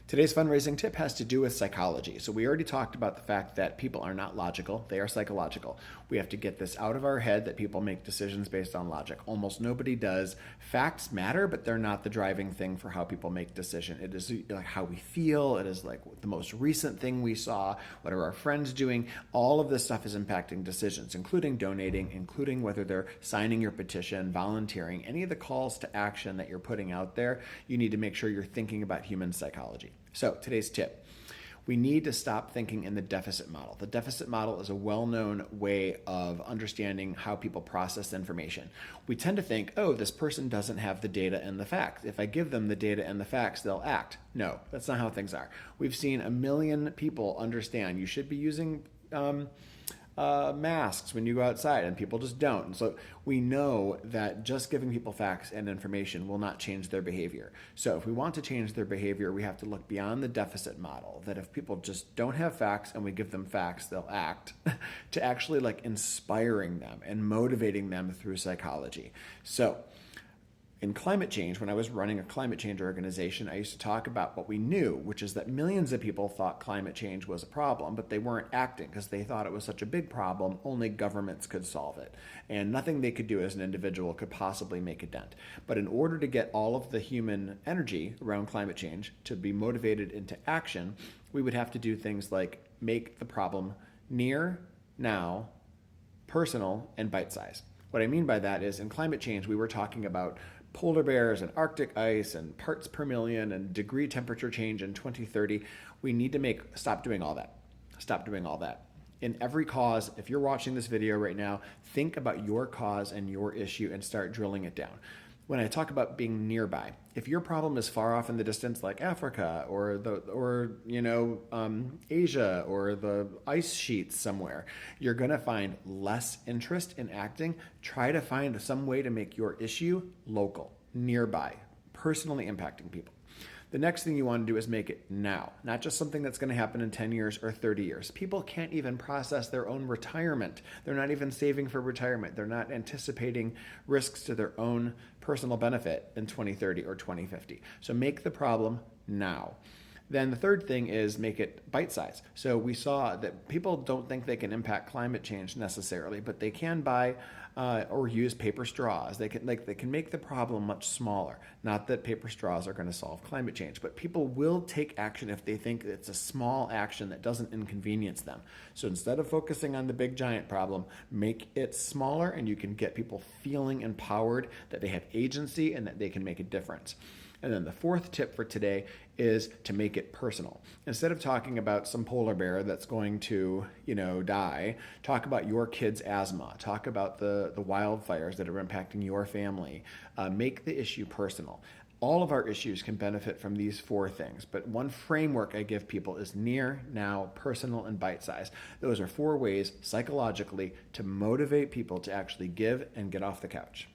Today's fundraising tip has to do with psychology. So, we already talked about the fact that people are not logical, they are psychological. We have to get this out of our head that people make decisions based on logic. Almost nobody does. Facts matter, but they're not the driving thing for how people make decisions. It is like how we feel, it is like the most recent thing we saw, what are our friends doing. All of this stuff is impacting decisions, including donating, including whether they're signing your petition, volunteering, any of the calls to action that you're putting out there. You need to make sure you're thinking about human psychology. So, today's tip. We need to stop thinking in the deficit model. The deficit model is a well-known way of understanding how people process information. We tend to think, oh, this person doesn't have the data and the facts. If I give them the data and the facts, they'll act. No, that's not how things are. We've seen a million people understand you should be using masks when you go outside, and people just don't. And so we know that just giving people facts and information will not change their behavior. So if we want to change their behavior, we have to look beyond the deficit model, that if people just don't have facts and we give them facts, they'll act, to actually like inspiring them and motivating them through psychology. So in climate change, when I was running a climate change organization, I used to talk about what we knew, which is that millions of people thought climate change was a problem, but they weren't acting because they thought it was such a big problem, only governments could solve it. And nothing they could do as an individual could possibly make a dent. But in order to get all of the human energy around climate change to be motivated into action, we would have to do things like make the problem near, now, personal, and bite-sized. What I mean by that is in climate change, we were talking about polar bears and Arctic ice and parts per million and degree temperature change in 2030. We need to stop doing all that. Stop doing all that. In every cause, if you're watching this video right now, think about your cause and your issue and start drilling it down. When I talk about being nearby, if your problem is far off in the distance, like Africa or Asia or the ice sheets somewhere, you're going to find less interest in acting. Try to find some way to make your issue local, nearby, personally impacting people. The next thing you want to do is make it now, not just something that's going to happen in 10 years or 30 years. People can't even process their own retirement. They're not even saving for retirement. They're not anticipating risks to their own personal benefit in 2030 or 2050. So make the problem now. Then the third thing is make it bite-sized. So we saw that people don't think they can impact climate change necessarily, but they can buy or use paper straws. They can make the problem much smaller. Not that paper straws are going to solve climate change, but people will take action if they think it's a small action that doesn't inconvenience them. So instead of focusing on the big giant problem, make it smaller, and you can get people feeling empowered that they have agency and that they can make a difference. And then the fourth tip for today is to make it personal. Instead of talking about some polar bear that's going to, die, talk about your kid's asthma. Talk about the wildfires that are impacting your family. Make the issue personal. All of our issues can benefit from these four things, but one framework I give people is near, now, personal, and bite-sized. Those are 4 ways psychologically to motivate people to actually give and get off the couch.